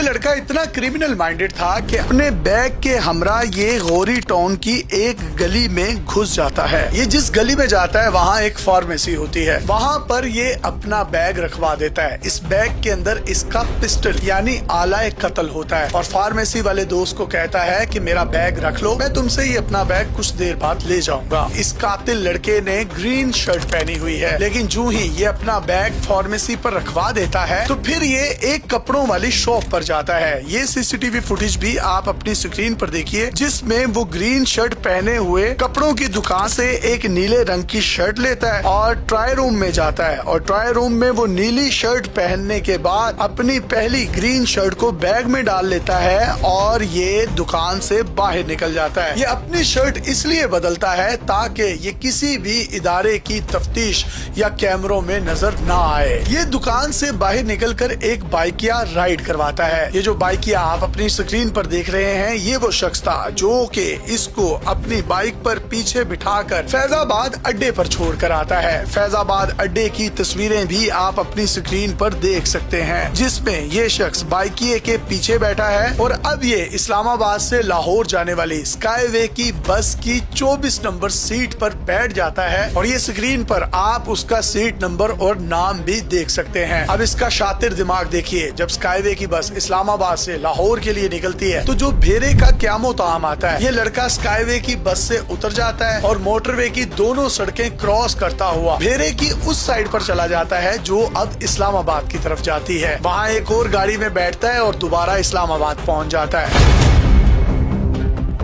ये लड़का इतना क्रिमिनल माइंडेड था कि अपने बैग के हमरा ये गौरी टाउन की एक गली में घुस जाता है। ये जिस गली में जाता है वहाँ एक फार्मेसी होती है, वहाँ पर ये अपना बैग रखवा देता है। इस बैग के अंदर इसका पिस्टल यानी आला कत्ल होता है और फार्मेसी वाले दोस्त को कहता है कि मेरा बैग रख लो, मैं तुमसे ये अपना बैग कुछ देर बाद ले जाऊंगा। इस कातिल लड़के ने ग्रीन शर्ट पहनी हुई है, लेकिन जो ही ये अपना बैग फार्मेसी पर रखवा देता है तो फिर ये एक कपड़ों वाली शॉप पर जाता है। ये सीसीटीवी फुटेज भी आप अपनी स्क्रीन पर देखिए, जिसमें वो ग्रीन शर्ट पहने हुए कपड़ों की दुकान से एक नीले रंग की शर्ट लेता है और ट्राई रूम में जाता है और ट्राई रूम में वो नीली शर्ट पहनने के बाद अपनी पहली ग्रीन शर्ट को बैग में डाल लेता है और ये दुकान से बाहर निकल जाता है। ये अपनी शर्ट इसलिए बदलता है ताकि ये किसी भी इदारे की तफ्तीश या कैमरों में नजर ना आए। ये दुकान से बाहर निकलकर एक बाइकिया राइड करवाता है। ये जो बाइकिया आप अपनी स्क्रीन पर देख रहे हैं, ये वो शख्स था जो कि इसको अपनी बाइक पर पीछे बिठाकर फैजाबाद अड्डे पर छोड़ कर आता है। फैजाबाद अड्डे की तस्वीरें भी आप अपनी स्क्रीन पर देख सकते हैं, जिसमें ये शख्स बाइकिए के पीछे बैठा है और अब ये इस्लामाबाद से लाहौर जाने वाली स्काईवे की बस की 24 नंबर सीट पर बैठ जाता है और ये स्क्रीन पर आप उसका सीट नंबर और नाम भी देख सकते हैं। अब इसका शातिर दिमाग देखिए, जब स्काईवे की बस इस्लामाबाद से लाहौर के लिए निकलती है तो जो भेरे का क्यामो ताम आता है। ये लड़का स्काईवे की बस से उतर जाता है और मोटरवे की दोनों सड़कें क्रॉस करता हुआ भेरे की उस साइड पर चला जाता है जो अब इस्लामाबाद की तरफ जाती है। वहाँ एक और गाड़ी में बैठता है और दोबारा इस्लामाबाद पहुँच जाता है।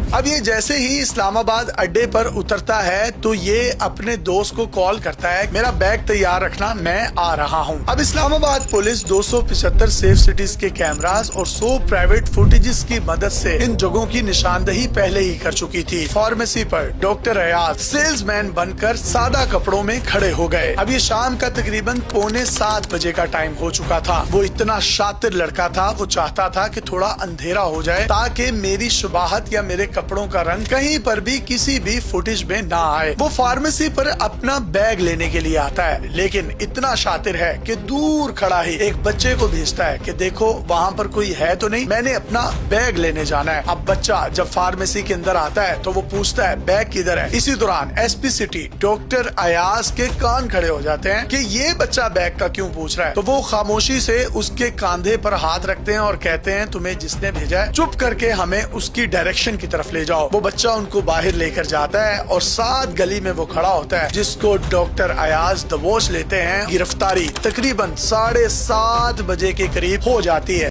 अब ये जैसे ही इस्लामाबाद अड्डे पर उतरता है तो ये अपने दोस्त को कॉल करता है, मेरा बैग तैयार रखना, मैं आ रहा हूँ। अब इस्लामाबाद पुलिस 275 सेफ सिटीज के कैमरास और 100 प्राइवेट फुटेजेस की मदद से इन जगहों की निशानदही पहले ही कर चुकी थी। फार्मेसी पर डॉक्टर अयाज सेल्समैन बनकर सादा कपड़ों में खड़े हो गए। अब ये शाम का तकरीबन 6:45 बजे का टाइम हो चुका था। वो इतना शातिर लड़का था, वो चाहता था कि थोड़ा अंधेरा हो जाए ताकि मेरी शुबाहत या मेरे कपड़ों का रंग कहीं पर भी किसी भी फुटेज में ना आए। वो फार्मेसी पर अपना बैग लेने के लिए आता है, लेकिन इतना शातिर है कि दूर खड़ा ही एक बच्चे को भेजता है कि देखो वहाँ पर कोई है तो नहीं, मैंने अपना बैग लेने जाना है। अब बच्चा जब फार्मेसी के अंदर आता है तो वो पूछता है बैग किधर है। इसी दौरान एसपी सिटी डॉक्टर अयाज के कान खड़े हो जाते हैं कि ये बच्चा बैग का क्यों पूछ रहा है। तो वो खामोशी से उसके कंधे पर हाथ रखते हैं और कहते हैं तुम्हें जिसने भेजा है चुप करके हमें उसकी डायरेक्शन की तरफ ले जाओ। वो बच्चा उनको बाहर लेकर जाता है और साथ गली में वो खड़ा होता है, जिसको डॉक्टर अयाज दबोच लेते हैं। गिरफ्तारी तकरीबन 7:30 बजे के करीब हो जाती है।